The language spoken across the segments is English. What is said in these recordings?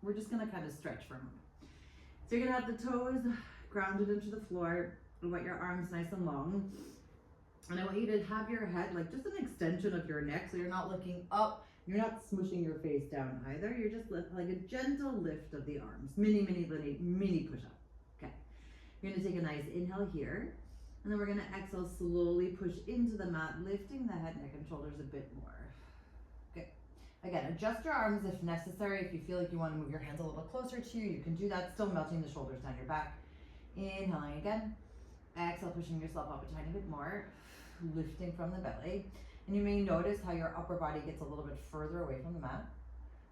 we're just gonna kind of stretch for a moment. So you're gonna have the toes grounded into the floor. You want your arms nice and long. And I want you to have your head like just an extension of your neck, so you're not looking up, you're not smushing your face down either. You're just like a gentle lift of the arms. Mini push-up. Okay. You're gonna take a nice inhale here, and then we're gonna exhale, slowly push into the mat, lifting the head, neck, and shoulders a bit more. Okay. Again, adjust your arms if necessary. If you feel like you want to move your hands a little closer to you, you can do that, still melting the shoulders down your back. Inhaling again. Exhale, pushing yourself up a tiny bit more, lifting from the belly. And you may notice how your upper body gets a little bit further away from the mat.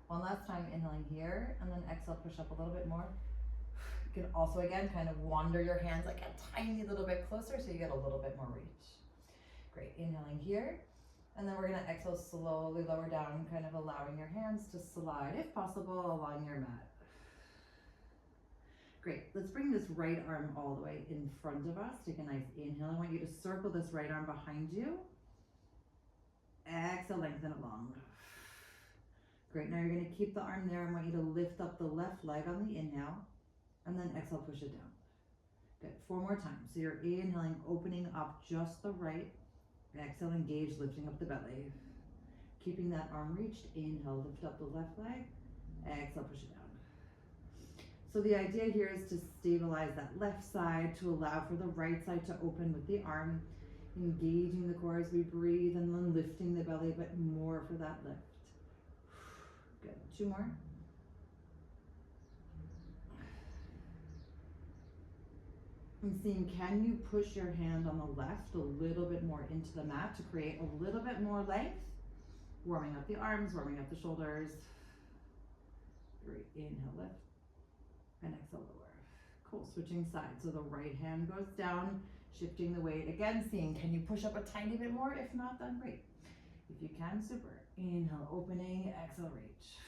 One last time, inhaling here, and then exhale, push up a little bit more. You can also, again, kind of wander your hands like a tiny little bit closer so you get a little bit more reach. Great, inhaling here. And then we're gonna exhale, slowly lower down, kind of allowing your hands to slide, if possible, along your mat. Great, let's bring this right arm all the way in front of us. Take a nice inhale. I want you to circle this right arm behind you. Exhale, lengthen it long. Great, now you're gonna keep the arm there. I want you to lift up the left leg on the inhale, and then exhale, push it down. Good, 4 more times. So you're inhaling, opening up just the right. Exhale, engage, lifting up the belly. Keeping that arm reached, inhale, lift up the left leg. Exhale, push it down. So the idea here is to stabilize that left side, to allow for the right side to open with the arm, engaging the core as we breathe, and then lifting the belly a bit more for that lift. Good, 2 more. And seeing, can you push your hand on the left a little bit more into the mat to create a little bit more length? Warming up the arms, warming up the shoulders. Great, inhale, lift. And exhale, lower. Cool, switching sides. So the right hand goes down, shifting the weight. Again, seeing, can you push up a tiny bit more? If not, then great. If you can, super. Inhale, opening, exhale, reach.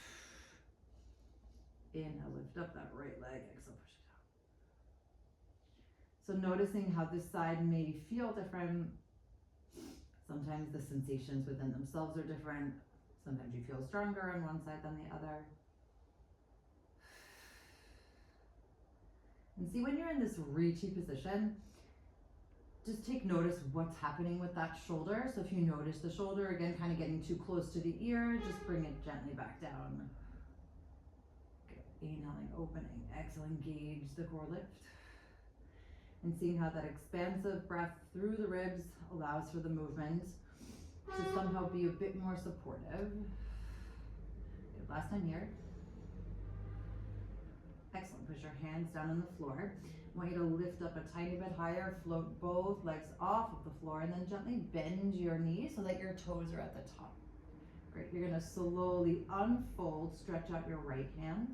Inhale, lift up that right leg, exhale, push it down. So noticing how this side may feel different. Sometimes the sensations within themselves are different. Sometimes you feel stronger on one side than the other. And see, when you're in this reachy position, just take notice what's happening with that shoulder. So if you notice the shoulder, again, kind of getting too close to the ear, just bring it gently back down. Good. Inhaling, opening, exhale, engage the core lift. And seeing how that expansive breath through the ribs allows for the movement to somehow be a bit more supportive. Good. Last time here. Excellent, push your hands down on the floor. I want you to lift up a tiny bit higher, float both legs off of the floor, and then gently bend your knees so that your toes are at the top. Great, you're gonna slowly unfold, stretch out your right hand,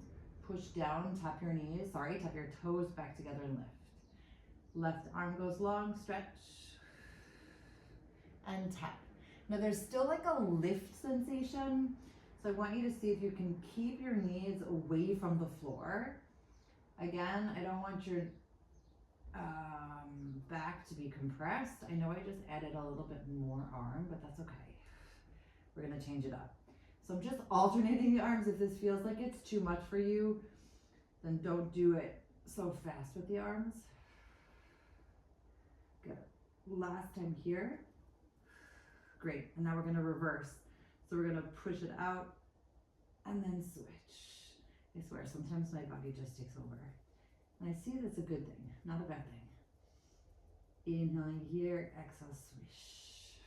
push down, tap your toes back together and lift. Left arm goes long, stretch, and tap. Now there's still like a lift sensation, so I want you to see if you can keep your knees away from the floor. Again, I don't want your back to be compressed. I know I just added a little bit more arm, but that's okay. We're gonna change it up. So I'm just alternating the arms. If this feels like it's too much for you, then don't do it so fast with the arms. Good. Last time here. Great, and now we're gonna reverse. So we're gonna push it out and then switch. I swear, sometimes my body just takes over. And I see that's a good thing, not a bad thing. Inhaling here, exhale, swish.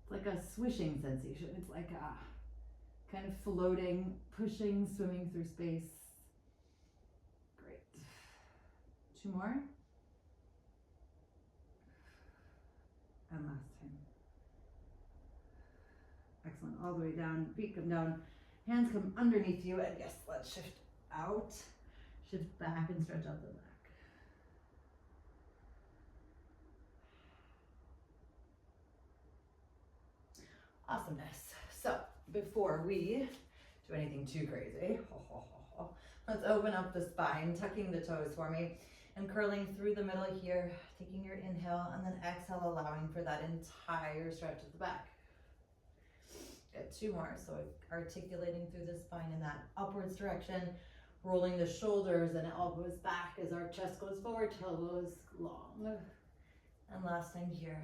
It's like a swishing sensation. It's like a kind of floating, pushing, swimming through space. Great. 2 more. And last time. Excellent, all the way down, feet come down, hands come underneath you, and yes, let's shift out, shift back and stretch out the back. Awesomeness. So, before we do anything too crazy, let's open up the spine, tucking the toes for me, and curling through the middle here, taking your inhale, and then exhale, allowing for that entire stretch of the back. Good, 2 more. So articulating through the spine in that upwards direction, rolling the shoulders and elbows back as our chest goes forward, elbows long. And last time here.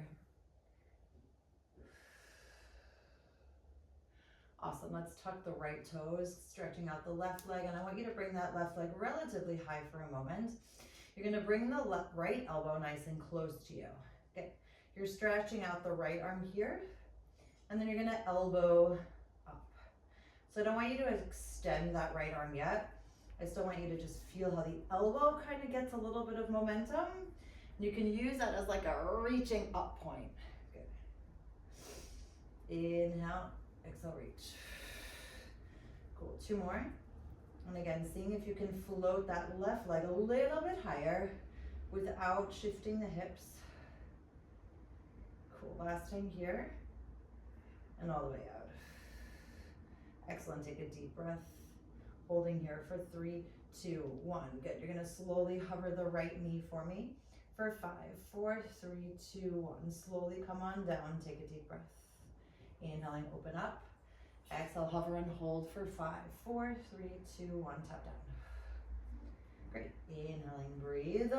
Awesome, let's tuck the right toes, stretching out the left leg, and I want you to bring that left leg relatively high for a moment. You're gonna bring the right elbow nice and close to you. Okay, you're stretching out the right arm here, and then you're gonna elbow up. So I don't want you to extend that right arm yet. I still want you to just feel how the elbow kind of gets a little bit of momentum. You can use that as like a reaching up point. Good. Inhale, exhale, reach. Cool, 2 more. And again, seeing if you can float that left leg a little bit higher without shifting the hips. Cool, last time here. And all the way out. Excellent, take a deep breath. Holding here for 3, 2, 1. Good, you're gonna slowly hover the right knee for me. For 5, 4, 3, 2, 1. Slowly come on down, take a deep breath. Inhaling, open up. Exhale, hover and hold for 5, 4, 3, 2, 1, tap down. Great, inhaling, breathe.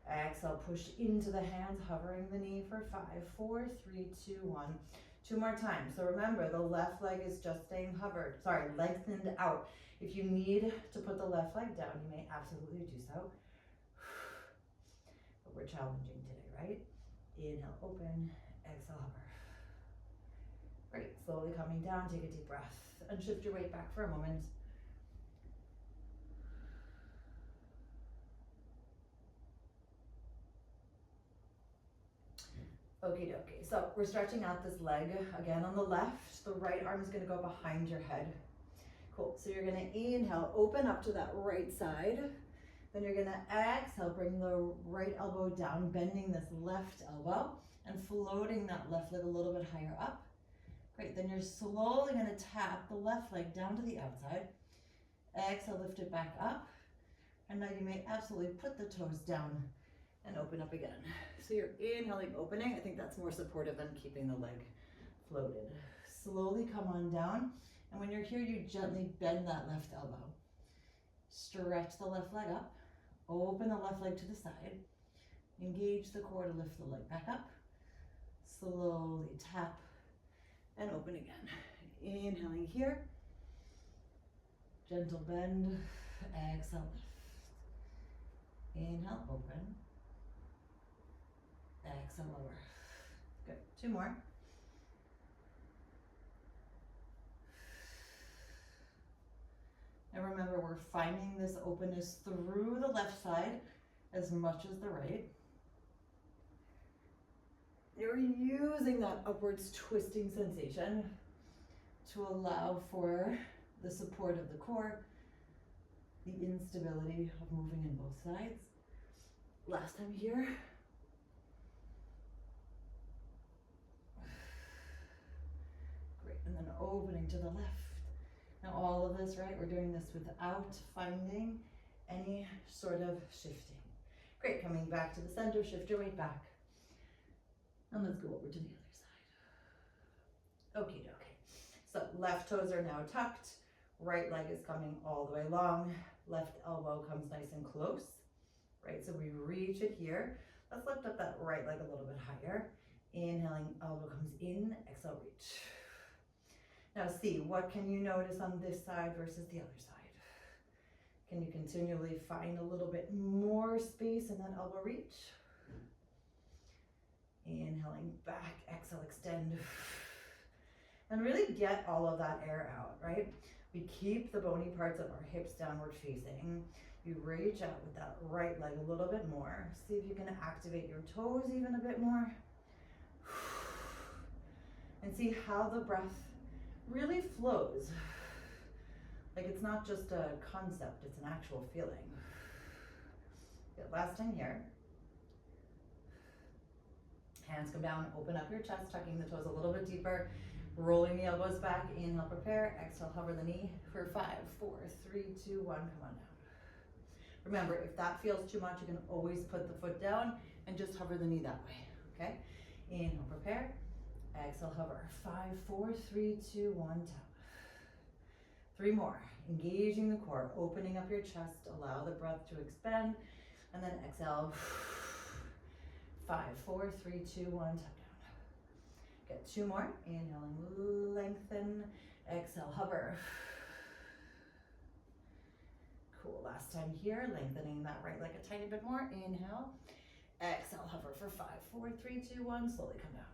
Exhale, push into the hands, hovering the knee for 5, 4, 3, 2, 1. 2 more times. So remember, the left leg is just staying lengthened out. If you need to put the left leg down, you may absolutely do so. But we're challenging today, right? Inhale, open, exhale, hover. Great, slowly coming down, take a deep breath and shift your weight back for a moment. Okie dokie, so we're stretching out this leg again on the left. The right arm is gonna go behind your head. Cool, so you're gonna inhale, open up to that right side. Then you're gonna exhale, bring the right elbow down, bending this left elbow and floating that left leg a little bit higher up. Great, then you're slowly gonna tap the left leg down to the outside. Exhale, lift it back up. And now you may absolutely put the toes down and open up again. So you're inhaling, opening. I think that's more supportive than keeping the leg floated. Slowly come on down. And when you're here, you gently bend that left elbow. Stretch the left leg up. Open the left leg to the side. Engage the core to lift the leg back up. Slowly tap and open again. Inhaling here. Gentle bend. Exhale, lift. Inhale, open. Exhale, lower. Good, 2 more. And remember, we're finding this openness through the left side as much as the right. You're using that upwards twisting sensation to allow for the support of the core, the instability of moving in both sides. Last time here. Great, and then opening to the left. Now all of this, right, we're doing this without finding any sort of shifting. Great, coming back to the center, shift your weight back. And let's go over to the other side. Okie dokie. So left toes are now tucked, right leg is coming all the way long, left elbow comes nice and close, right? So we reach it here. Let's lift up that right leg a little bit higher. Inhaling, elbow comes in, exhale, reach. Now see, what can you notice on this side versus the other side? Can you continually find a little bit more space in that elbow reach? Inhaling back, exhale, extend. And really get all of that air out, right? We keep the bony parts of our hips downward facing. You reach out with that right leg a little bit more. See if you can activate your toes even a bit more. And see how the breath really flows. Like it's not just a concept, it's an actual feeling. Good, last time here. Hands come down, open up your chest, tucking the toes a little bit deeper, rolling the elbows back, inhale, prepare, exhale, hover the knee for 5, 4, 3, 2, 1, come on down. Remember, if that feels too much, you can always put the foot down and just hover the knee that way, okay? Inhale, prepare, Exhale, hover. 5, 4, 3, 2, 1, tap. 3 more. Engaging the core, opening up your chest, allow the breath to expand, and then exhale. 5, 4, 3, 2, 1, tap down. Get 2 more. Inhaling, lengthen. Exhale, hover. Cool. Last time here, lengthening that right leg a tiny bit more. Inhale. Exhale, hover for 5, 4, 3, 2, 1. Slowly come down.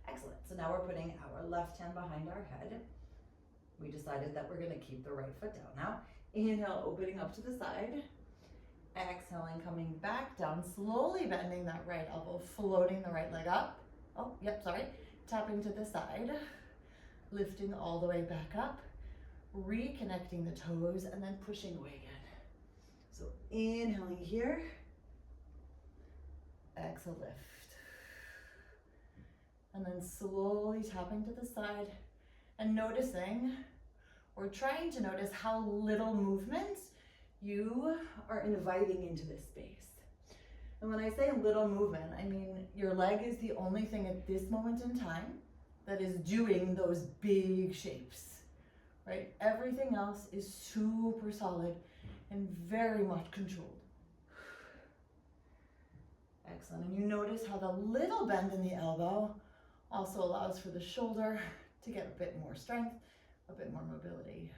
Excellent. So now we're putting our left hand behind our head. We decided that we're going to keep the right foot down now. Inhale, opening up to the side. Exhaling, coming back down, slowly bending that right elbow, floating the right leg up. Oh, yep, sorry. Tapping to the side, lifting all the way back up, reconnecting the toes, and then pushing away again. So inhaling here. Exhale, lift. And then slowly tapping to the side and noticing, or trying to notice how little movement you are inviting into this space. And when I say little movement, I mean your leg is the only thing at this moment in time that is doing those big shapes, right? Everything else is super solid and very much controlled. Excellent. And you notice how the little bend in the elbow also allows for the shoulder to get a bit more strength, a bit more mobility.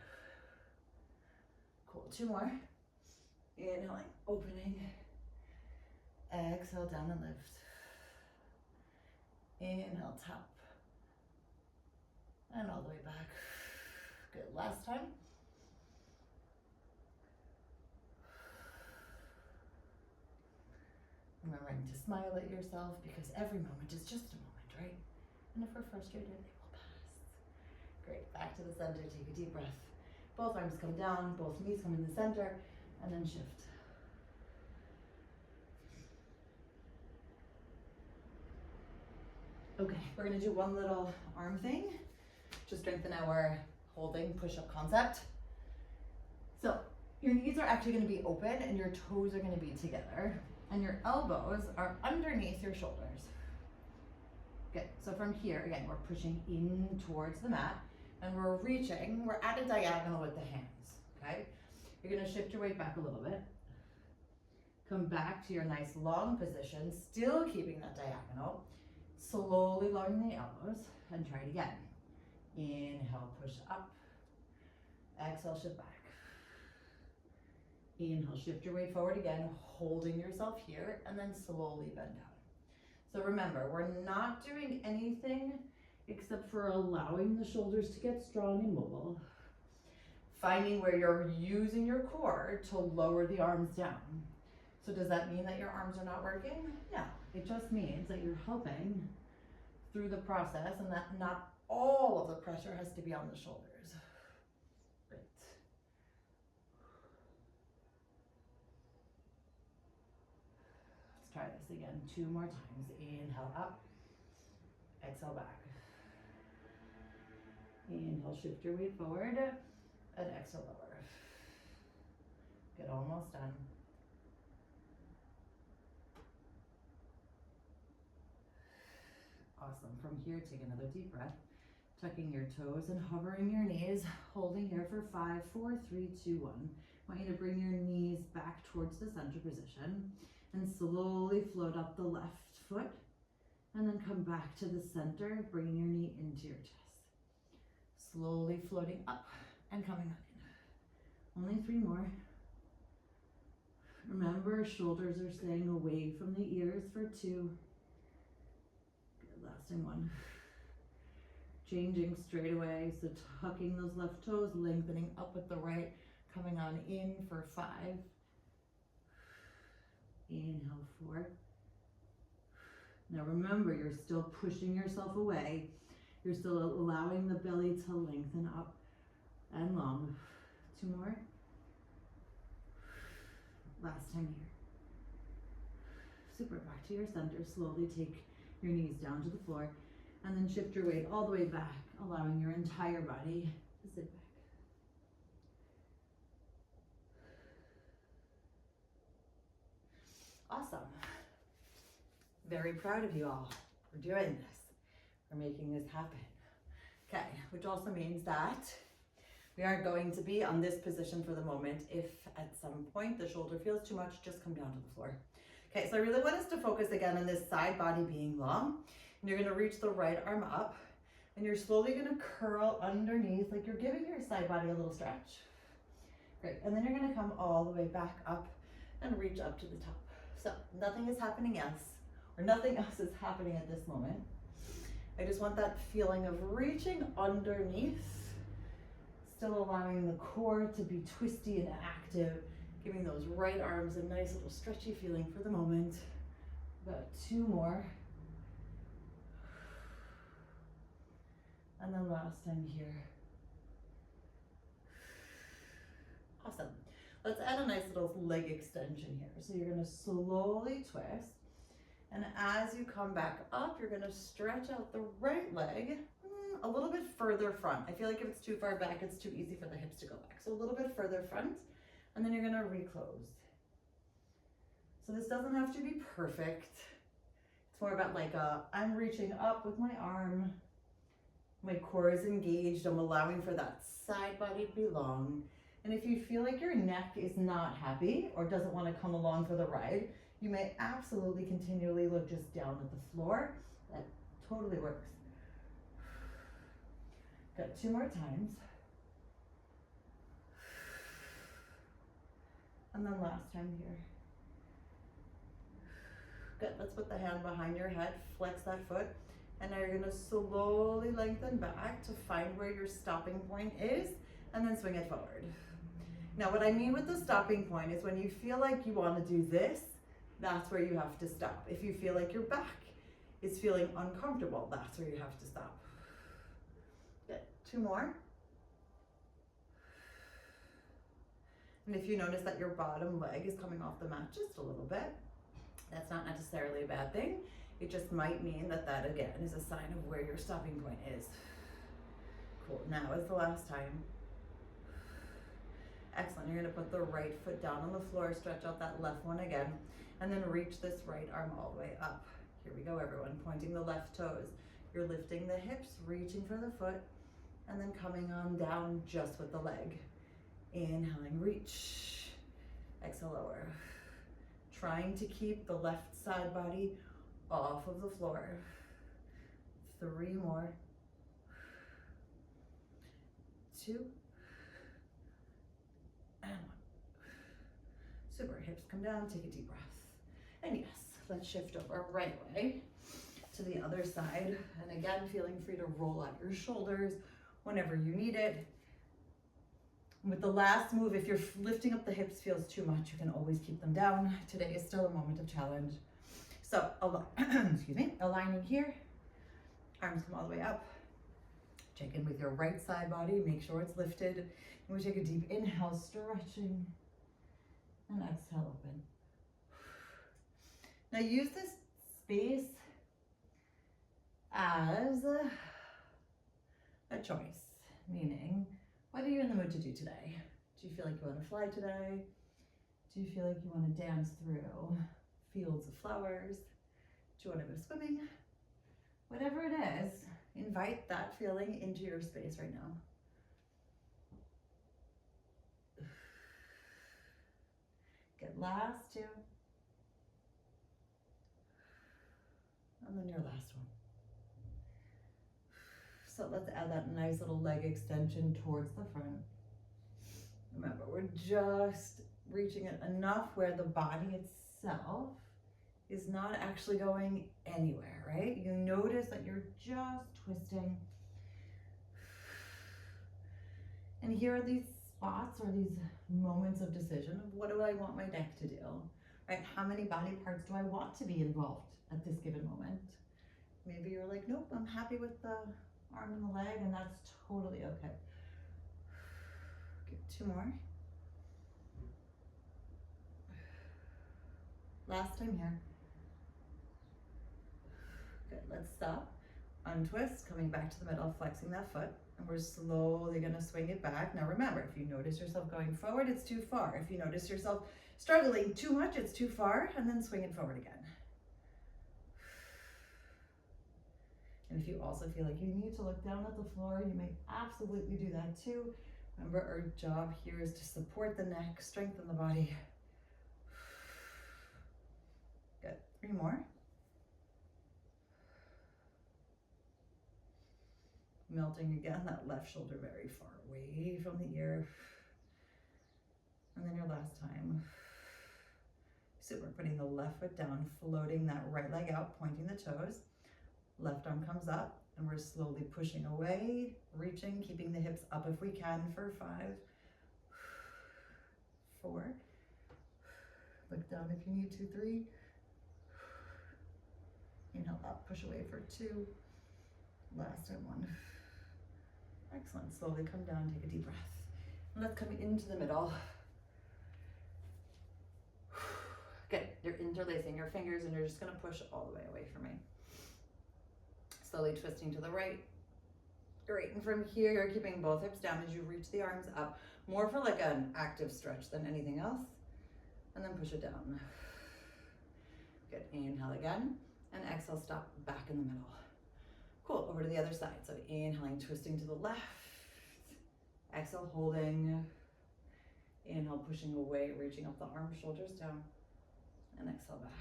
Cool. 2 more. Inhaling, opening. Exhale, down and lift. Inhale, tap. And all the way back. Good. Last time. Remembering to smile at yourself because every moment is just a moment, right? And if we're frustrated, it will pass. Great. Back to the center. Take a deep breath. Both arms come down, both knees come in the center, and then shift. Okay, we're gonna do one little arm thing to strengthen our holding push-up concept. So your knees are actually gonna be open and your toes are gonna be together and your elbows are underneath your shoulders. Good, so from here, again, we're pushing in towards the mat and we're reaching, we're at a diagonal with the hands, okay? You're gonna shift your weight back a little bit. Come back to your nice long position, still keeping that diagonal. Slowly lowering the elbows and try it again. Inhale, push up. Exhale, shift back. Inhale, shift your weight forward again, holding yourself here, and then slowly bend down. So remember, we're not doing anything except for allowing the shoulders to get strong and mobile. Finding where you're using your core to lower the arms down. So does that mean that your arms are not working? No, it just means that you're helping through the process and that not all of the pressure has to be on the shoulders. Great. Let's try this again 2 more times. Inhale up, exhale back. Inhale, shift your weight forward, and exhale lower. Good, almost done. Awesome. From here, take another deep breath, tucking your toes and hovering your knees, holding here for 5, 4, 3, 2, 1. I want you to bring your knees back towards the center position and slowly float up the left foot and then come back to the center, bringing your knee into your chest. Slowly floating up and coming on in. Only 3 more. Remember, shoulders are staying away from the ears for 2. Last and 1. Changing straight away, so tucking those left toes, lengthening up with the right, coming on in for 5. Inhale, 4. Now remember, you're still pushing yourself away. You're still allowing the belly to lengthen up and long. 2 more. Last time here. Super, back to your center. Slowly take your knees down to the floor and then shift your weight all the way back, allowing your entire body to sit back. Awesome. Very proud of you all for doing this. are making this happen. Okay, which also means that we aren't going to be on this position for the moment. If at some point the shoulder feels too much, just come down to the floor. Okay, so I really want us to focus again on this side body being long. And you're gonna reach the right arm up, and you're slowly gonna curl underneath, like you're giving your side body a little stretch. Great, and then you're gonna come all the way back up and reach up to the top. So nothing is happening else, or nothing else is happening at this moment. I just want that feeling of reaching underneath, still allowing the core to be twisty and active, giving those right arms a nice little stretchy feeling for the moment. About 2 more. And then last time here. Awesome. Let's add a nice little leg extension here. So you're gonna slowly twist. And as you come back up, you're gonna stretch out the right leg a little bit further front. I feel like if it's too far back, it's too easy for the hips to go back. So a little bit further front, and then you're gonna reclose. So this doesn't have to be perfect. It's more about like I'm reaching up with my arm. My core is engaged. I'm allowing for that side body to be long. And if you feel like your neck is not happy or doesn't want to come along for the ride, you may absolutely continually look just down at the floor. That totally works. Got 2 more times. And then last time here. Good, let's put the hand behind your head, flex that foot. And now you're gonna slowly lengthen back to find where your stopping point is, and then swing it forward. Now what I mean with the stopping point is when you feel like you wanna do this, that's where you have to stop. If you feel like your back is feeling uncomfortable, that's where you have to stop. Good, 2 more. And if you notice that your bottom leg is coming off the mat just a little bit, that's not necessarily a bad thing. It just might mean that that again is a sign of where your stopping point is. Cool, now is the last time. Excellent, you're gonna put the right foot down on the floor, stretch out that left one again, and then reach this right arm all the way up. Here we go everyone, pointing the left toes. You're lifting the hips, reaching for the foot, and then coming on down just with the leg. Inhaling, reach. Exhale, lower. Trying to keep the left side body off of the floor. 3 more. 2. And 1. Super, hips come down, take a deep breath. And yes, let's shift over right way to the other side. And again, feeling free to roll out your shoulders whenever you need it. With the last move, if you're lifting up the hips feels too much, you can always keep them down. Today is still a moment of challenge. So, excuse me, aligning here, arms come all the way up. Check in with your right side body, make sure it's lifted. And we take a deep inhale, stretching, and exhale, open. Now use this space as a choice, meaning, what are you in the mood to do today? Do you feel like you want to fly today? Do you feel like you want to dance through fields of flowers? Do you want to go swimming? Whatever it is, invite that feeling into your space right now. Good, last 2. And then your last one. So let's add that nice little leg extension towards the front. Remember, we're just reaching it enough where the body itself is not actually going anywhere, right? You notice that you're just twisting. And here are these spots or these moments of decision of what do I want my neck to do, right? How many body parts do I want to be involved at this given moment? Maybe you're like, nope, I'm happy with the arm and the leg, and that's totally okay. Good, 2 more. Last time here. Good, let's stop. Untwist, coming back to the middle, flexing that foot, and we're slowly gonna swing it back. Now remember, if you notice yourself going forward, it's too far. If you notice yourself struggling too much, it's too far, and then swing it forward again. And if you also feel like you need to look down at the floor, you may absolutely do that too. Remember, our job here is to support the neck, strengthen the body. Good, 3 more. Melting again, that left shoulder very far away from the ear. And then your last time. So we're putting the left foot down, floating that right leg out, pointing the toes. Left arm comes up, and we're slowly pushing away, reaching, keeping the hips up if we can for 5, 4. Look down if you need to, 3. Inhale up, push away for 2. Last and 1. Excellent. Slowly come down, take a deep breath. And let's come into the middle. Good. You're interlacing your fingers and you're just going to push all the way away from me. Slowly twisting to the right. Great. And from here, you're keeping both hips down as you reach the arms up, more for like an active stretch than anything else. And then push it down. Good. Inhale again. And exhale, stop back in the middle. Cool. Over to the other side. So inhaling, twisting to the left. Exhale, holding. Inhale, pushing away, reaching up the arms, shoulders down. And exhale back.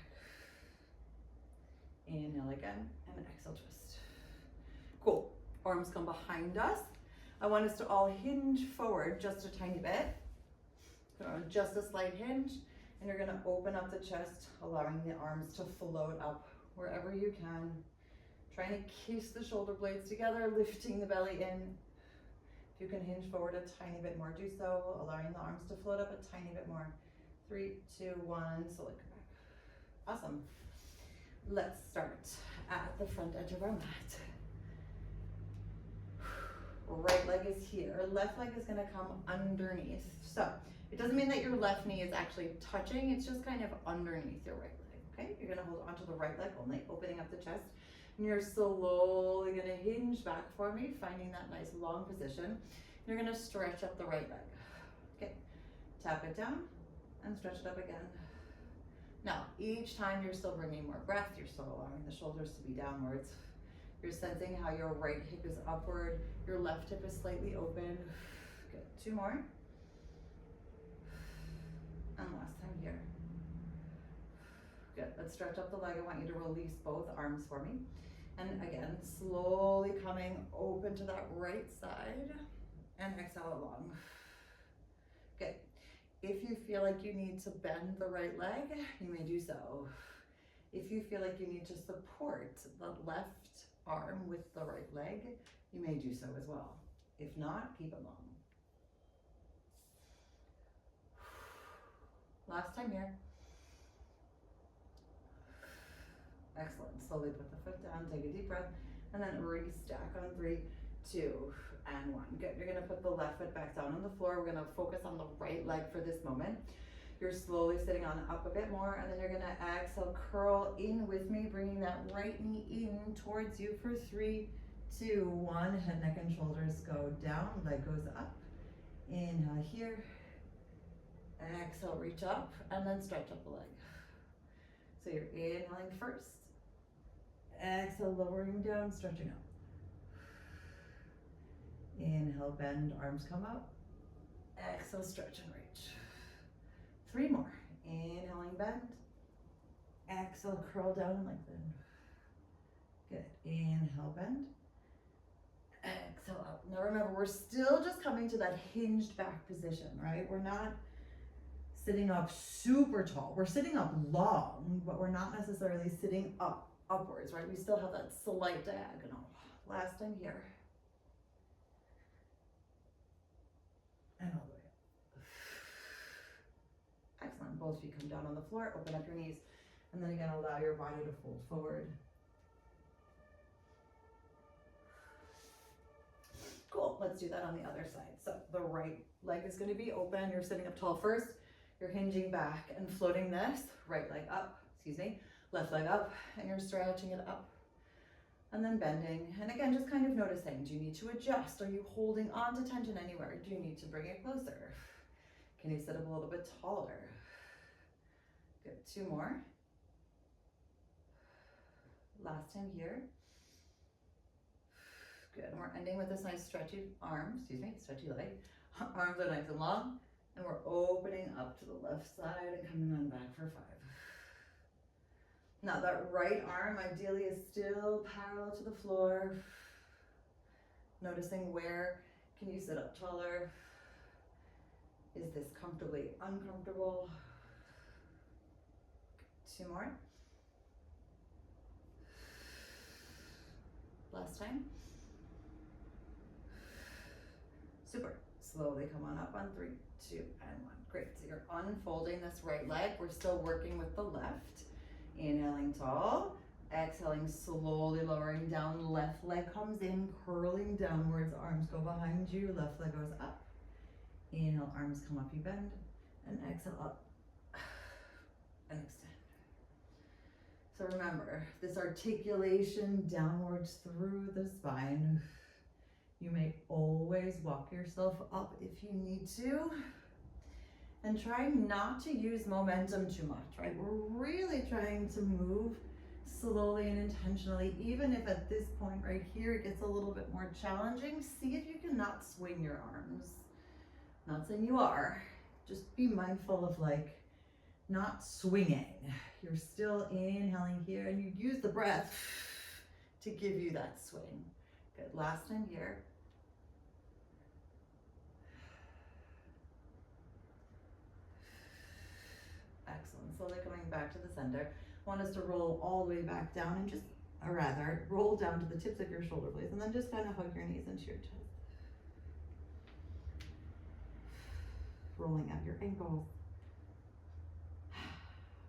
Inhale again, and exhale, twist. Cool. Arms come behind us. I want us to all hinge forward just a tiny bit. Just a slight hinge. And you're gonna open up the chest, allowing the arms to float up wherever you can. Trying to kiss the shoulder blades together, lifting the belly in. If you can hinge forward a tiny bit more, do so, allowing the arms to float up a tiny bit more. 3, 2, 1, slowly come back. Awesome. Let's start at the front edge of our mat. Right leg is here, left leg is gonna come underneath. So it doesn't mean that your left knee is actually touching, it's just kind of underneath your right leg, okay? You're gonna hold onto the right leg only, opening up the chest. And you're slowly gonna hinge back for me, finding that nice long position. You're gonna stretch up the right leg. Okay, tap it down and stretch it up again. Now, each time you're still bringing more breath, you're still allowing the shoulders to be downwards. You're sensing how your right hip is upward, your left hip is slightly open. Good, 2 more. And last time here. Good, let's stretch up the leg. I want you to release both arms for me. And again, slowly coming open to that right side and exhale along. Good. If you feel like you need to bend the right leg, you may do so. If you feel like you need to support the left arm with the right leg, you may do so as well. If not, keep it long. Last time here. Excellent. Slowly put the foot down, take a deep breath, and then restack on 3, 2, and 1. Good. You're going to put the left foot back down on the floor. We're going to focus on the right leg for this moment. You're slowly sitting on up a bit more, and then you're going to exhale, curl in with me, bringing that right knee in towards you for 3, 2, 1. Head, neck, and shoulders go down. Leg goes up. Inhale here. Exhale, reach up, and then stretch up the leg. So you're inhaling first. Exhale, lowering down, stretching up. Inhale, bend, arms come up. Exhale, stretch and reach. 3 more. Inhaling, bend. Exhale, curl down and lengthen. Good. Inhale, bend. Exhale, up. Now remember, we're still just coming to that hinged back position, right? We're not sitting up super tall. We're sitting up long, but we're not necessarily sitting up upwards, right? We still have that slight diagonal. Last time here. And all the way up. Excellent. Both feet come down on the floor, open up your knees, and then again, allow your body to fold forward. Cool. Let's do that on the other side. So the right leg is going to be open. You're sitting up tall first. You're hinging back and floating this. Right leg up, left leg up, and you're stretching it up. And then bending. And again, just kind of noticing, do you need to adjust? Are you holding on to tension anywhere? Do you need to bring it closer? Can you sit up a little bit taller? Good, 2 more. Last time here. Good, and we're ending with this nice stretchy arm, stretchy leg. Arms are nice and long, and we're opening up to the left side and coming on back for 5. Now that right arm ideally is still parallel to the floor. Noticing where can you sit up taller? Is this comfortably uncomfortable? 2 more. Last time. Super. Slowly come on up on 3, 2, and 1. Great. So you're unfolding this right leg. We're still working with the left. Inhaling tall. Exhaling, slowly lowering down. Left leg comes in, curling downwards. Arms go behind you. Left leg goes up. Inhale, arms come up, you bend. And exhale, up and extend. So remember, this articulation downwards through the spine. You may always walk yourself up if you need to. And try not to use momentum too much, right? We're really trying to move slowly and intentionally, even if at this point right here it gets a little bit more challenging. See if you can not swing your arms. Not saying you are, just be mindful of like not swinging. You're still inhaling here, and you use the breath to give you that swing. Good, last time here. Excellent, slowly coming back to the center. Want us to roll all the way back down and just, or rather, roll down to the tips of your shoulder blades, and then just kind of hug your knees into your chest. Rolling up your ankles.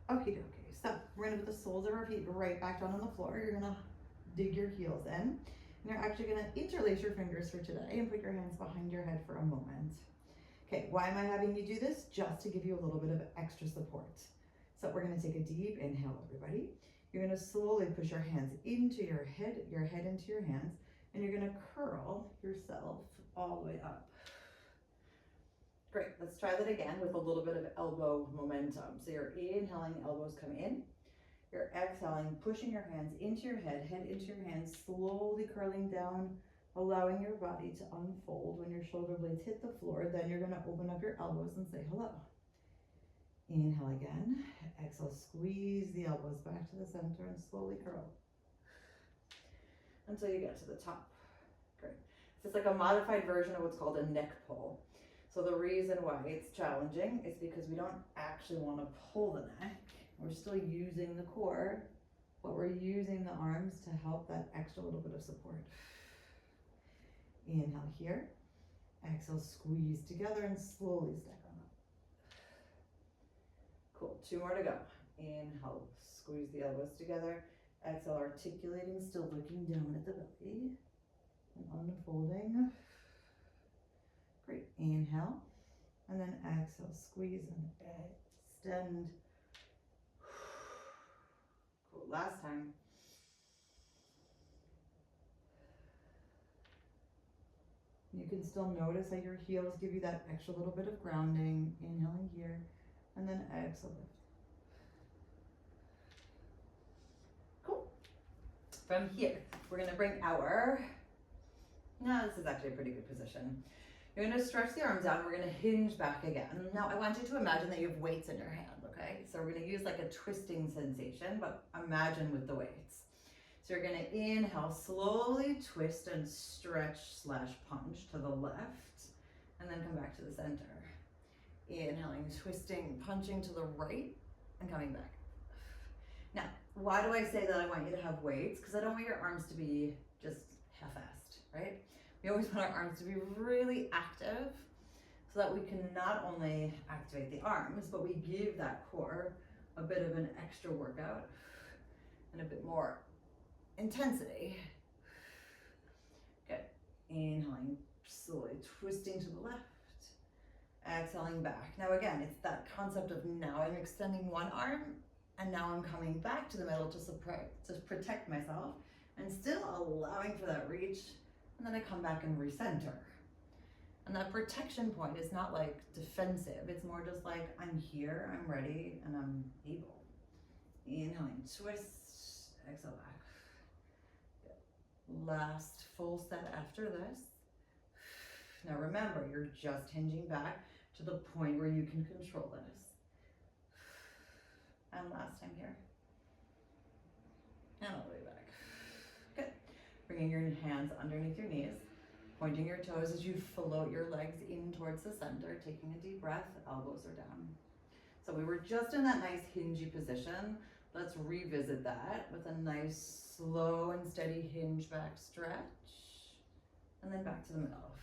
Okie dokie. So we're gonna put the soles of our feet right back down on the floor. You're gonna dig your heels in. And you're actually gonna interlace your fingers for today and put your hands behind your head for a moment. Okay, why am I having you do this? Just to give you a little bit of extra support. So we're gonna take a deep inhale, everybody. You're gonna slowly push your hands into your head into your hands, and you're gonna curl yourself all the way up. Great, let's try that again with a little bit of elbow momentum. So you're inhaling, elbows come in. You're exhaling, pushing your hands into your head into your hands, slowly curling down, allowing your body to unfold. When your shoulder blades hit the floor, then you're gonna open up your elbows and say hello. Inhale again, exhale, squeeze the elbows back to the center and slowly curl until you get to the top. Great. So it's like a modified version of what's called a neck pull. So the reason why it's challenging is because we don't actually want to pull the neck. We're still using the core, but we're using the arms to help that extra little bit of support. Inhale here, exhale, squeeze together and slowly stack on up. Cool, 2 more to go. Inhale, squeeze the elbows together. Exhale, articulating, still looking down at the belly and unfolding. Great, inhale, and then exhale, squeeze and extend. Cool, last time. You can still notice that your heels give you that extra little bit of grounding. Inhaling here, and then exhale, lift. Cool. From here, we're gonna bring our, now this is actually a pretty good position. You're gonna stretch the arms out, and we're gonna hinge back again. Now I want you to imagine that you have weights in your hand, okay? So we're gonna use like a twisting sensation, but imagine with the weights. So you're gonna inhale, slowly twist and stretch / punch to the left, and then come back to the center. Inhaling, twisting, punching to the right, and coming back. Now, why do I say that I want you to have weights? Because I don't want your arms to be just half-assed, right? We always want our arms to be really active so that we can not only activate the arms, but we give that core a bit of an extra workout and a bit more intensity. Good. Inhaling, slowly twisting to the left. Exhaling back. Now again, it's that concept of now I'm extending one arm and now I'm coming back to the middle to protect myself and still allowing for that reach. And then I come back and recenter. And that protection point is not like defensive. It's more just like I'm here, I'm ready, and I'm able. Inhaling, twist, exhale back. Good. Last full set after this. Now remember, you're just hinging back to the point where you can control this. And last time here. And all the way back. Good. Bringing your hands underneath your knees, pointing your toes as you float your legs in towards the center, taking a deep breath, elbows are down. So we were just in that nice hingy position. Let's revisit that with a nice slow and steady hinge back stretch, and then back to the middle.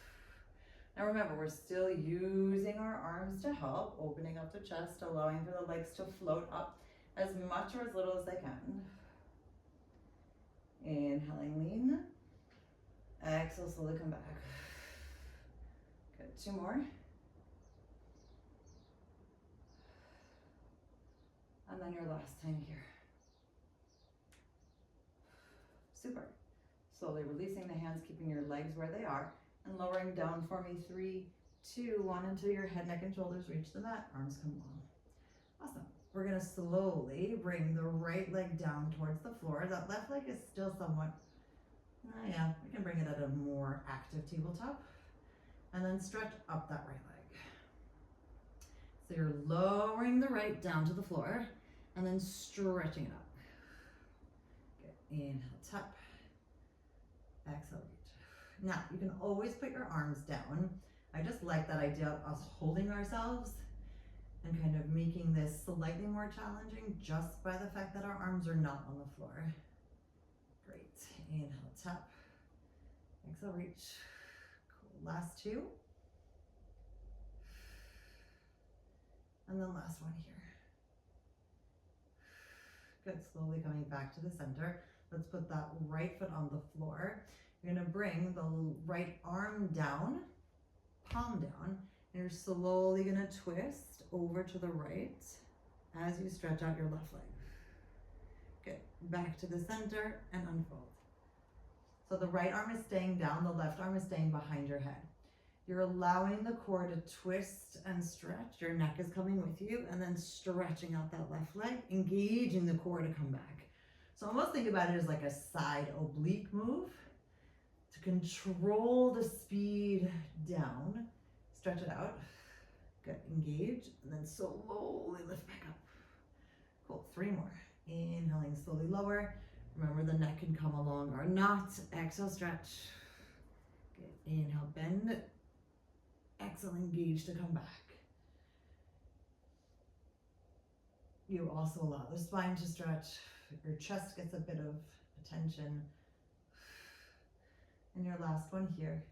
Now remember, we're still using our arms to help, opening up the chest, allowing for the legs to float up as much or as little as they can. Inhaling, lean. Exhale, slowly come back. Good, 2 more. And then your last time here. Super. Slowly releasing the hands, keeping your legs where they are, and lowering down for me. 3, 2, 1, until your head, neck, and shoulders reach the mat. Arms come long. Awesome. We're gonna slowly bring the right leg down towards the floor. That left leg is still somewhat, yeah, we can bring it at a more active tabletop. And then stretch up that right leg. So you're lowering the right down to the floor, and then stretching it up. Good. Inhale, tap. Exhale, reach. Now, you can always put your arms down. I just like that idea of us holding ourselves and kind of making this slightly more challenging just by the fact that our arms are not on the floor. Great. Inhale, tap. Exhale, reach. Cool. Last 2. And then last one here. Good, slowly coming back to the center. Let's put that right foot on the floor. You're gonna bring the right arm down, palm down, and you're slowly gonna twist over to the right as you stretch out your left leg. Good, back to the center and unfold. So the right arm is staying down, the left arm is staying behind your head. You're allowing the core to twist and stretch. Your neck is coming with you, and then stretching out that left leg, engaging the core to come back. So almost think about it as like a side oblique move to control the speed down. Stretch it out. Good, engage, and then slowly lift back up. Cool, 3 more. Inhaling, slowly lower. Remember, the neck can come along or not. Exhale, stretch. Good, inhale, bend. Exhale, engage to come back. You also allow the spine to stretch. Your chest gets a bit of attention. And your last one here.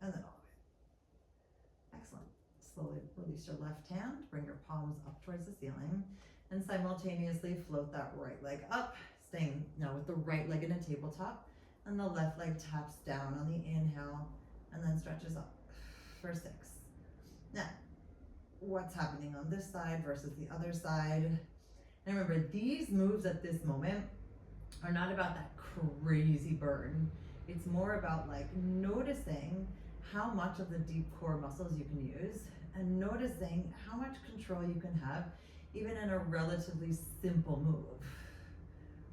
And then all of it. Excellent. Slowly release your left hand, bring your palms up towards the ceiling, and simultaneously float that right leg up, staying now with the right leg in a tabletop, and the left leg taps down on the inhale, and then stretches up for 6. Now, what's happening on this side versus the other side? And remember, these moves at this moment are not about that crazy burn. It's more about like noticing how much of the deep core muscles you can use, and noticing how much control you can have even in a relatively simple move,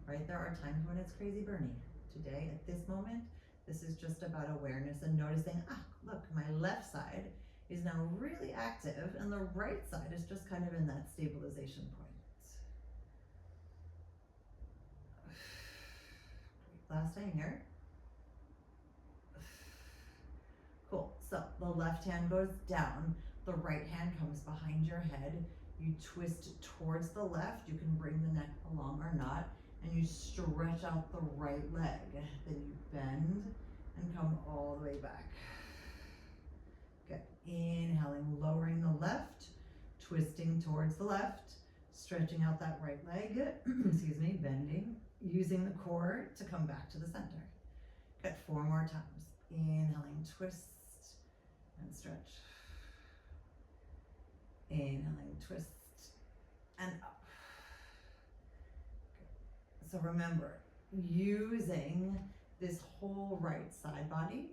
right? There are times when it's crazy burny. Today, at this moment, this is just about awareness and noticing, look, my left side is now really active and the right side is just kind of in that stabilization point. Last time here. Cool, so the left hand goes down, the right hand comes behind your head, you twist towards the left, you can bring the neck along or not, and you stretch out the right leg. Then you bend and come all the way back. Good, inhaling, lowering the left, twisting towards the left, stretching out that right leg, excuse me, bending, using the core to come back to the center. Good, 4 more times. Inhaling, twist and stretch. Inhaling, twist and up. Good. So remember, using this whole right side body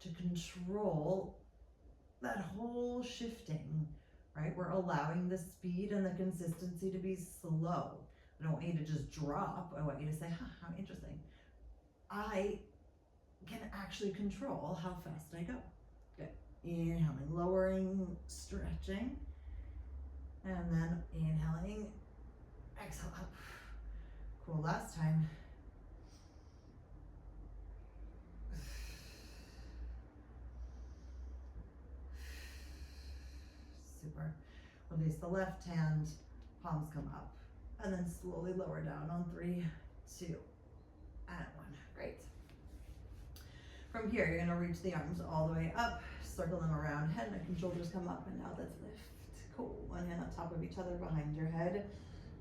to control that whole shifting right? We're allowing the speed and the consistency to be slow. I don't want you to just drop. I want you to say, huh, how interesting. I can actually control how fast I go. Good. Inhaling, lowering, stretching. And then inhaling, exhale up. Cool, last time. Super. Release the left hand, palms come up. And then slowly lower down on 3, 2, and 1. Great. From here, you're gonna reach the arms all the way up, circle them around, head, neck, and shoulders come up, and now let's lift. Cool, one hand on top of each other behind your head.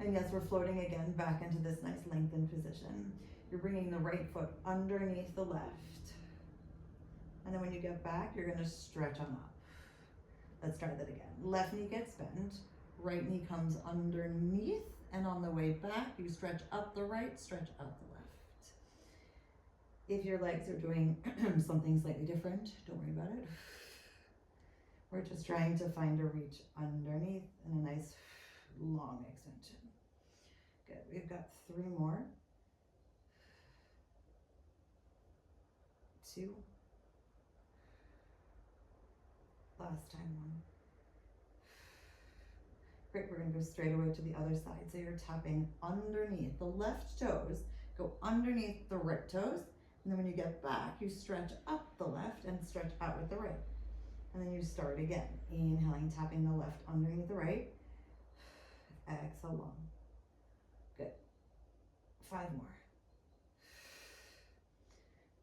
And yes, we're floating again back into this nice lengthened position. You're bringing the right foot underneath the left. And then when you get back, you're gonna stretch on up. Let's try that again. Left knee gets bent, right knee comes underneath, and on the way back, you stretch up the right, stretch up the left. If your legs are doing something slightly different, don't worry about it. We're just trying to find a reach underneath and a nice long extension. Good, we've got 3 more. 2. Last time, 1. Great, we're gonna go straight away to the other side. So you're tapping underneath the left toes, go underneath the right toes, and then when you get back, you stretch up the left and stretch out with the right. And then you start again. Inhaling, tapping the left underneath the right. Exhale long. Good. 5 more.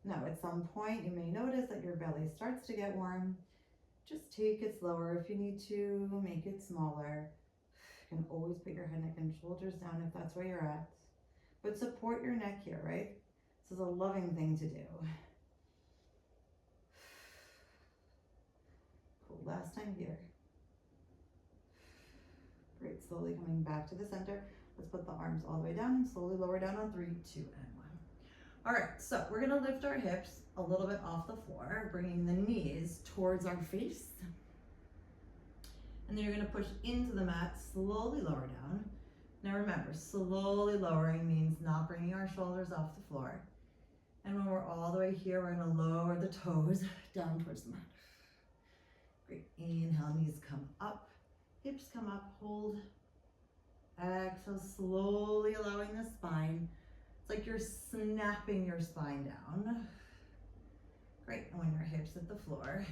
Now at some point, you may notice that your belly starts to get warm. Just take it slower. If you need to, make it smaller. You can always put your head, neck, and shoulders down if that's where you're at. But support your neck here, right? This is a loving thing to do. Cool, last time here. Great, slowly coming back to the center. Let's put the arms all the way down and slowly lower down on 3, 2, and 1. All right, so we're gonna lift our hips a little bit off the floor, bringing the knees towards our face. And then you're gonna push into the mat, slowly lower down. Now remember, slowly lowering means not bringing our shoulders off the floor. And when we're all the way here, we're gonna lower the toes down towards the mat. Great, inhale, knees come up, hips come up, hold. Exhale, slowly allowing the spine. It's like you're snapping your spine down. Great, and when your hips hit the floor,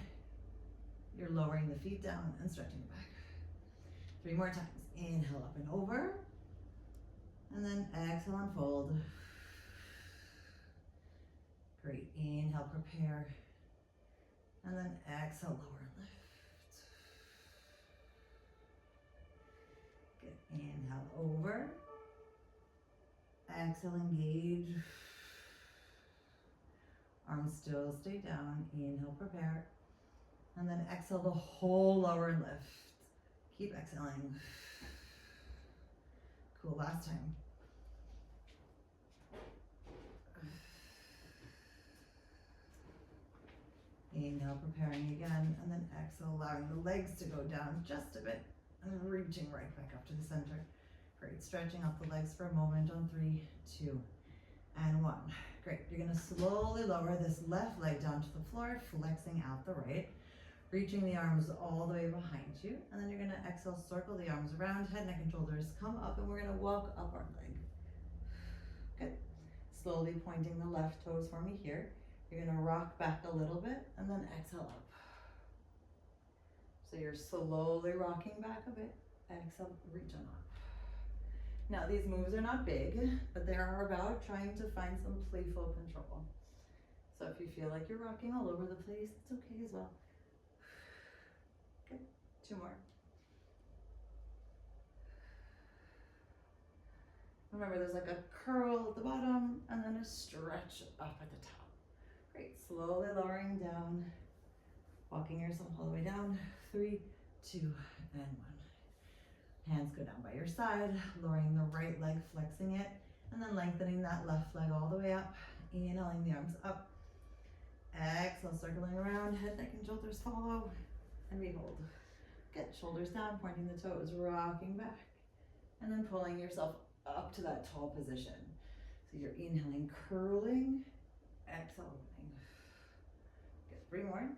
you're lowering the feet down and stretching back. 3 more times. Inhale up and over. And then exhale and fold. Great, inhale, prepare. And then exhale, lower and lift. Good, inhale over. Exhale, engage. Arms still stay down. Inhale, prepare. And then exhale the whole lower and lift. Keep exhaling. Cool, last time. Inhale, preparing again, and then exhale, allowing the legs to go down just a bit, and reaching right back up to the center. Great, stretching out the legs for a moment on 3, 2, and 1. Great, you're gonna slowly lower this left leg down to the floor, flexing out the right, reaching the arms all the way behind you, and then you're gonna exhale, circle the arms around, head, neck, and shoulders come up, and we're gonna walk up our leg. Good, slowly pointing the left toes for me here. You're gonna rock back a little bit, and then exhale up. So you're slowly rocking back a bit, exhale, reach on up. Now these moves are not big, but they are about trying to find some playful control. So if you feel like you're rocking all over the place, it's okay as well. Good, 2 more. Remember, there's like a curl at the bottom and then a stretch up at the top. Great, slowly lowering down, walking yourself all the way down. 3, 2, and 1. Hands go down by your side, lowering the right leg, flexing it, and then lengthening that left leg all the way up. Inhaling the arms up. Exhale, circling around, head, neck, and shoulders follow, and we hold. Good, shoulders down, pointing the toes, rocking back. And then pulling yourself up to that tall position. So you're inhaling, curling, exhaling. Good, 3 more.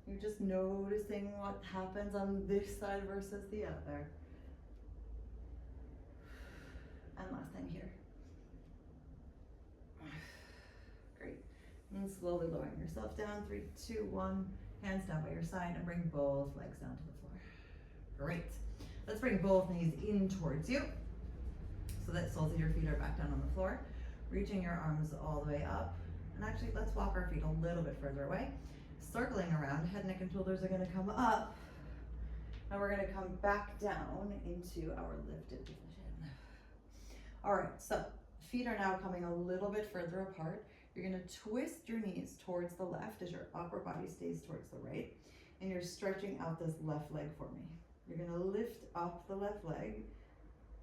You're just noticing what happens on this side versus the other. And last time here. Great. And slowly lowering yourself down. 3, 2, 1. Hands down by your side and bring both legs down to the floor. Great. Let's bring both knees in towards you so that soles of your feet are back down on the floor. Reaching your arms all the way up. And actually, let's walk our feet a little bit further away. Circling around, head, neck, and shoulders are going to come up. And we're going to come back down into our lifted position. All right, so feet are now coming a little bit further apart. You're going to twist your knees towards the left as your upper body stays towards the right. And you're stretching out this left leg for me. You're going to lift up the left leg,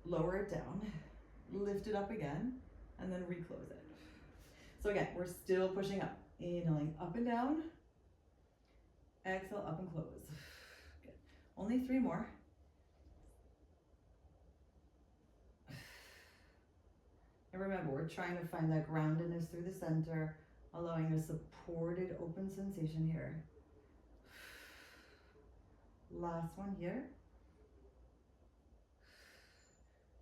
lower it down, lift it up again, and then reclose it. So again, we're still pushing up. Inhaling up and down. Exhale, up and close. Good. Only 3 more. And remember, we're trying to find that groundedness through the center, allowing a supported open sensation here. Last one here.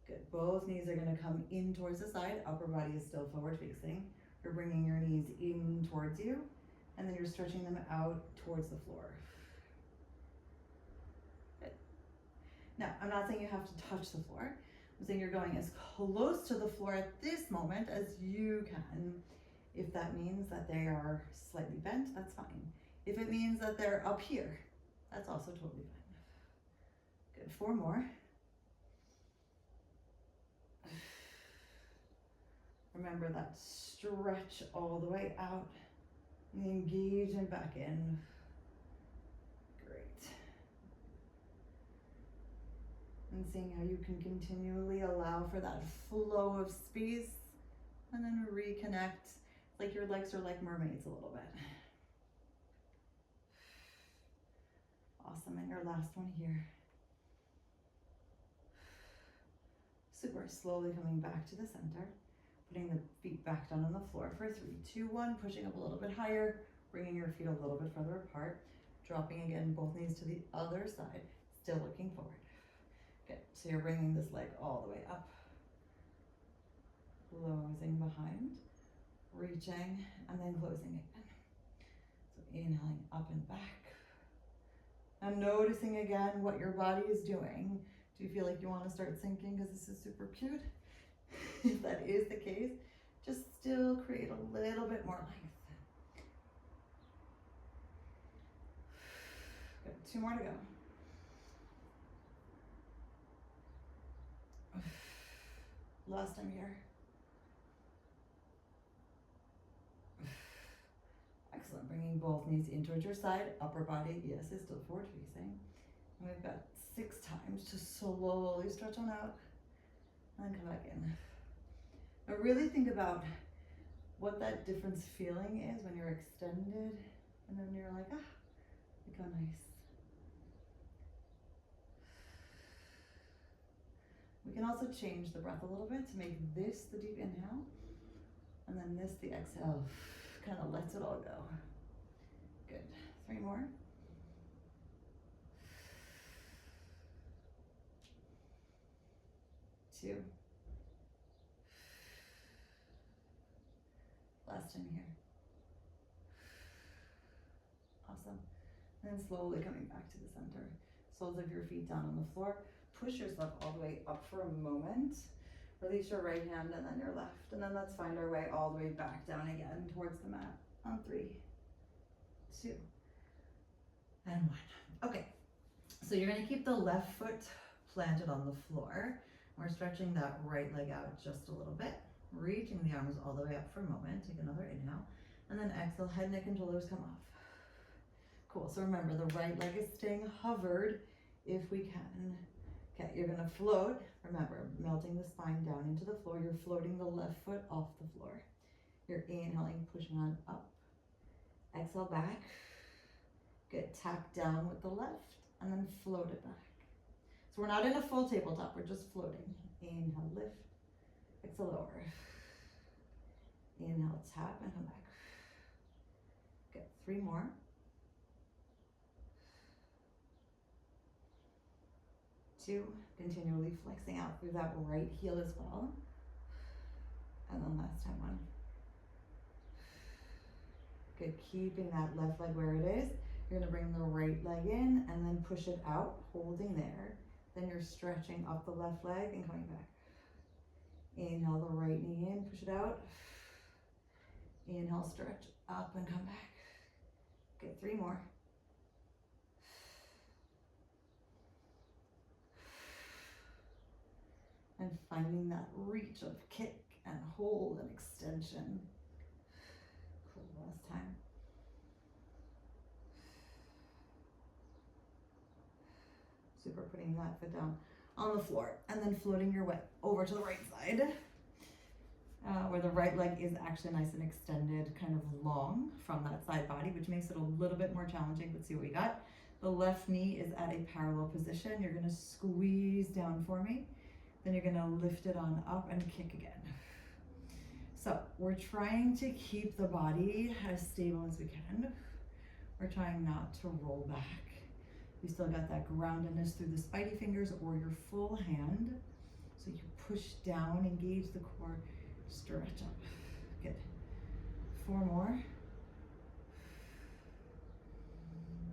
Good. Both knees are going to come in towards the side. Upper body is still forward facing. You're bringing your knees in towards you, and then you're stretching them out towards the floor. Good. Now, I'm not saying you have to touch the floor. I'm saying you're going as close to the floor at this moment as you can. If that means that they are slightly bent, that's fine. If it means that they're up here, that's also totally fine. Good, 4 more. Remember that stretch all the way out. Engage and back in. Great. And seeing how you can continually allow for that flow of space and then reconnect. It's like your legs are like mermaids a little bit. Awesome, and your last one here. Super, slowly coming back to the center. Putting the feet back down on the floor for 3, 2, 1, pushing up a little bit higher, bringing your feet a little bit further apart, dropping again both knees to the other side, still looking forward. Good, so you're bringing this leg all the way up, closing behind, reaching, and then closing again. So inhaling up and back, and noticing again what your body is doing. Do you feel like you want to start sinking because this is super cute? If that is the case, just still create a little bit more length. Good. 2 more to go. Last time here. Excellent. Bringing both knees in towards your side. Upper body, yes, is still forward facing. And we've got 6 times to slowly stretch on out. And then come back in. Now really think about what that difference feeling is when you're extended and then you're like, look how nice. We can also change the breath a little bit to make this the deep inhale and then this the exhale. Kind of lets it all go. Good. 3 more. Two. Last time here. Awesome. And then slowly coming back to the center. Soles of your feet down on the floor. Push yourself all the way up for a moment. Release your right hand and then your left. And then let's find our way all the way back down again towards the mat. On 3, 2, and 1. Okay, so you're gonna keep the left foot planted on the floor. We're stretching that right leg out just a little bit. Reaching the arms all the way up for a moment. Take another inhale. And then exhale, head, neck, and shoulders come off. Cool, so remember the right leg is staying hovered if we can. Okay, you're gonna float. Remember, melting the spine down into the floor. You're floating the left foot off the floor. You're inhaling, pushing on up. Exhale back. Good, tap down with the left and then float it back. So we're not in a full tabletop, we're just floating. Inhale, lift, exhale, lower. Inhale, tap and come back. Good, 3 more. Two, continually flexing out through that right heel as well. And then last time, 1. Good, keeping that left leg where it is. You're gonna bring the right leg in and then push it out, holding there. Then you're stretching up the left leg and coming back. Inhale the right knee in, push it out. Inhale, stretch up and come back. Good, 3 more. And finding that reach of kick and hold and extension. Cool, last time. Super, putting that foot down on the floor and then floating your way over to the right side. Where the right leg is actually nice and extended, kind of long from that side body, which makes it a little bit more challenging. Let's see what we got. The left knee is at a parallel position. You're gonna squeeze down for me. Then you're gonna lift it on up and kick again. So we're trying to keep the body as stable as we can. We're trying not to roll back. You still got that groundedness through the spidey fingers or your full hand. So you push down, engage the core, stretch up. Good. 4 more.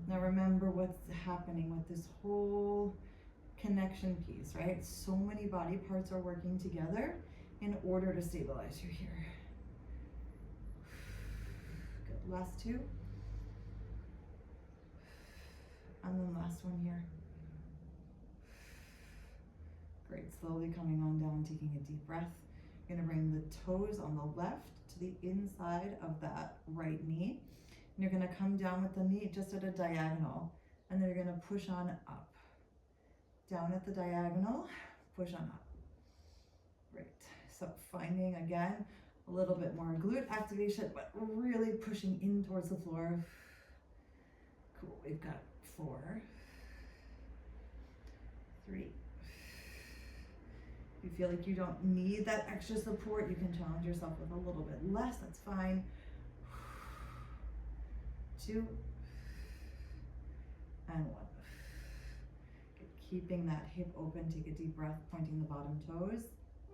Now remember what's happening with this whole connection piece, right? So many body parts are working together in order to stabilize you here. Good, last 2. And then last one here. Great, slowly coming on down, taking a deep breath. You're gonna bring the toes on the left to the inside of that right knee. And you're gonna come down with the knee just at a diagonal. And then you're gonna push on up. Down at the diagonal, push on up. Great, so finding again, a little bit more glute activation, but really pushing in towards the floor. Cool, we've got 4, 3. If you feel like you don't need that extra support, you can challenge yourself with a little bit less, that's fine. 2, and 1. Keeping that hip open, take a deep breath, pointing the bottom toes.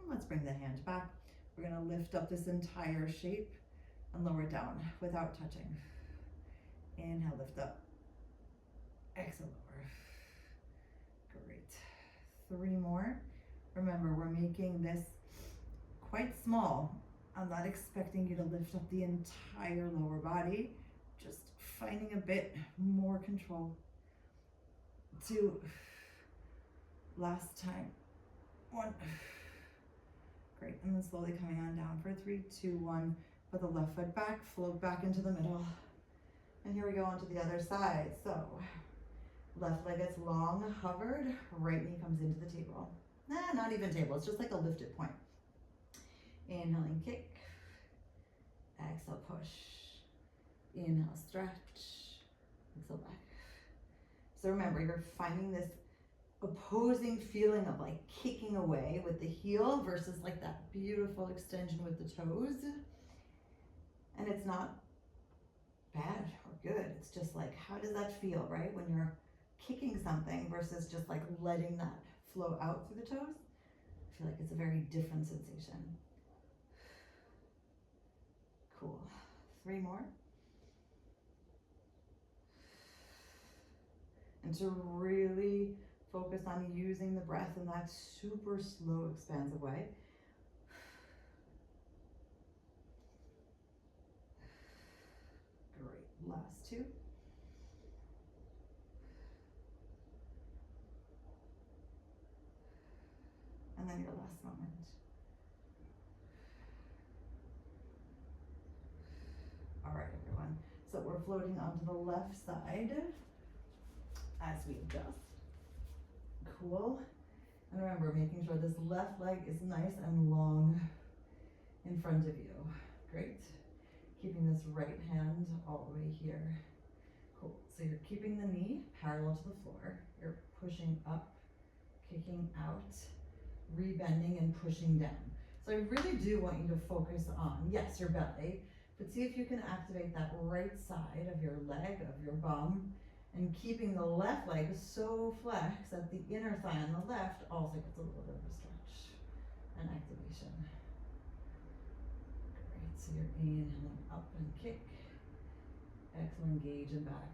Let's bring the hand back. We're gonna lift up this entire shape and lower it down without touching. Inhale, lift up. Exhale, lower. Great. 3 more. Remember, we're making this quite small. I'm not expecting you to lift up the entire lower body, just finding a bit more control. 2. Last time. 1. Great, and then slowly coming on down for 3, 2, 1. Put the left foot back, float back into the middle. And here we go onto the other side. So, left leg gets long, hovered, right knee comes into the table. Nah, not even table, it's just like a lifted point. Inhaling, kick. Exhale, push. Inhale, stretch. Exhale, back. So remember, you're finding this opposing feeling of like kicking away with the heel versus like that beautiful extension with the toes. And it's not bad or good. It's just like, how does that feel, right? When you're kicking something versus just like letting that flow out through the toes. I feel like it's a very different sensation. Cool. 3 more. And to really focus on using the breath in that super slow, expansive way. Great, last 2. And then your last moment. All right, everyone. So we're floating onto the left side as we adjust. Cool. And remember, making sure this left leg is nice and long in front of you. Great. Keeping this right hand all the way here. Cool. So you're keeping the knee parallel to the floor. You're pushing up, kicking out, rebending and pushing down. So I really do want you to focus on, yes, your belly, but see if you can activate that right side of your leg, of your bum, and keeping the left leg so flexed that the inner thigh on the left also gets a little bit of a stretch and activation. Great, so you're inhaling up and kick. Exhale, engage and back.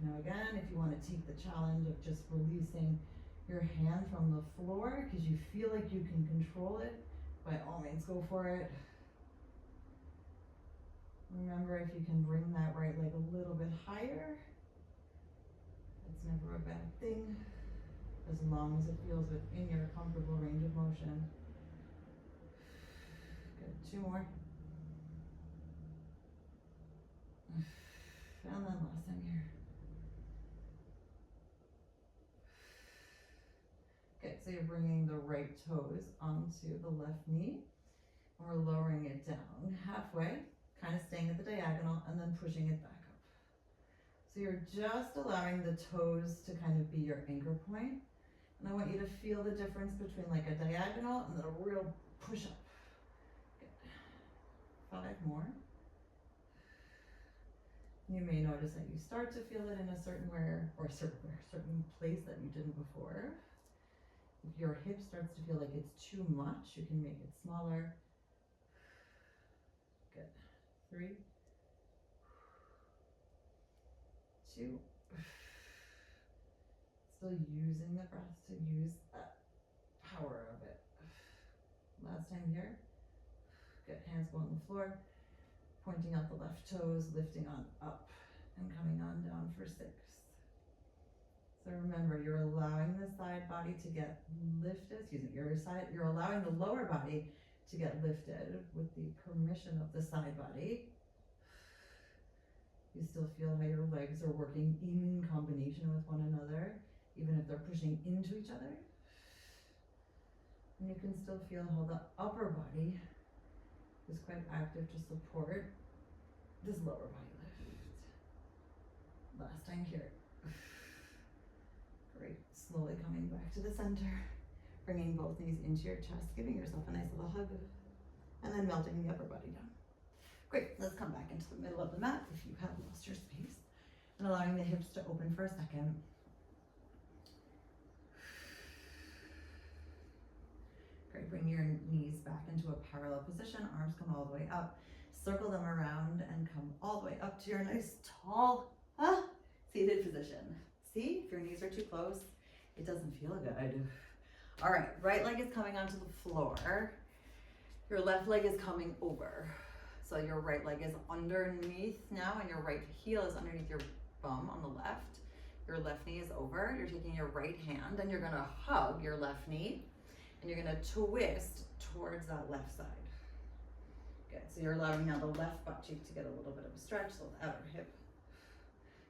Now again, if you want to take the challenge of just releasing your hand from the floor because you feel like you can control it, by all means go for it. Remember, if you can bring that right leg a little bit higher, it's never a bad thing, as long as it feels within your comfortable range of motion. Good, 2 more. And then last time here. Okay, so you're bringing the right toes onto the left knee, and we're lowering it down halfway, kind of staying at the diagonal, and then pushing it back up. So you're just allowing the toes to kind of be your anchor point, and I want you to feel the difference between like a diagonal and then a real push up. Good. 5 more. You may notice that you start to feel it in a certain certain place that you didn't before. If your hip starts to feel like it's too much, you can make it smaller. Good. 3, 2. Still using the breath to use that power of it. Last time here. Good. Hands go on the floor. Pointing out the left toes, lifting on up, and coming on down for 6. So remember, you're allowing the side body to get lifted, you're allowing the lower body to get lifted with the permission of the side body. You still feel how your legs are working in combination with one another, even if they're pushing into each other. And you can still feel how the upper body is quite active to support this lower body lift. Last time here. Great, slowly coming back to the center, bringing both knees into your chest, giving yourself a nice little hug, and then melting the upper body down. Great, let's come back into the middle of the mat if you have lost your space, and allowing the hips to open for a second. Great, bring your knees back into a parallel position, arms come all the way up, circle them around and come all the way up to your nice tall seated position. See, if your knees are too close, it doesn't feel good. All right, right leg is coming onto the floor. Your left leg is coming over. So your right leg is underneath now and your right heel is underneath your bum on the left. Your left knee is over. You're taking your right hand and you're gonna hug your left knee and you're gonna twist towards that left side. Good, so you're allowing now the left butt cheek to get a little bit of a stretch, so the outer hip.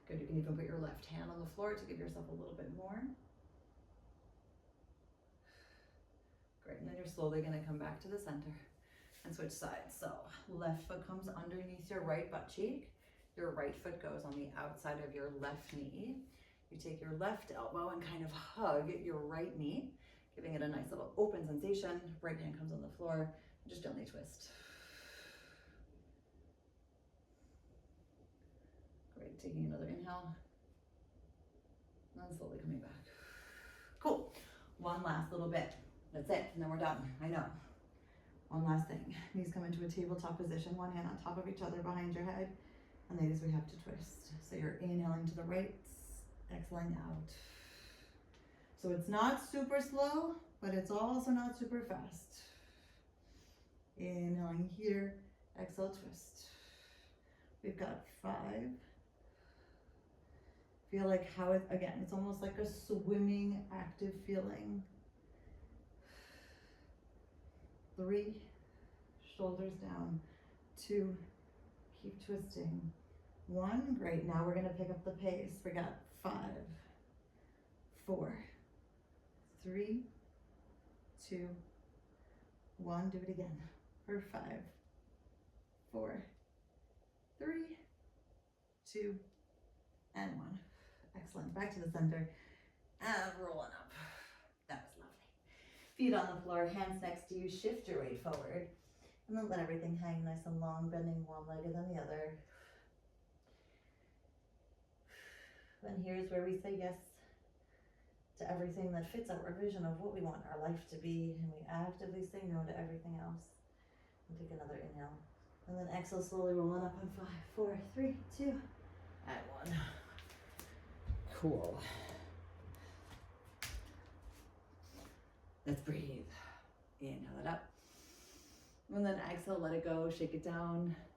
Good, you can even put your left hand on the floor to give yourself a little bit more. Great, and then you're slowly gonna come back to the center and switch sides. So left foot comes underneath your right butt cheek. Your right foot goes on the outside of your left knee. You take your left elbow and kind of hug your right knee, giving it a nice little open sensation. Right hand comes on the floor, just gently twist. Great, taking another inhale, and then slowly coming back. Cool, one last little bit. That's it, and then we're done, I know. One last thing, knees come into a tabletop position, one hand on top of each other behind your head, and these we have to twist. So you're inhaling to the right, exhaling out. So it's not super slow, but it's also not super fast. Inhaling here, exhale, twist. We've got 5. Feel like how it, again, it's almost like a swimming, active feeling. 3, shoulders down. 2, keep twisting. 1, great, now we're gonna pick up the pace. We got 5, 4, 3, 2, 1, do it again. For 5, 4, 2, and 1. Excellent. Back to the center and rolling up. That was lovely. Feet on the floor, hands next to you. Shift your weight forward. And then let everything hang nice and long, bending one leg and then the other. And here's where we say yes to everything that fits our vision of what we want our life to be, and we actively say no to everything else. And take another inhale. And then exhale, slowly rolling up in 5, 4, 3, 2, and 1. Cool. Let's breathe. Inhale it up. And then exhale, let it go, shake it down.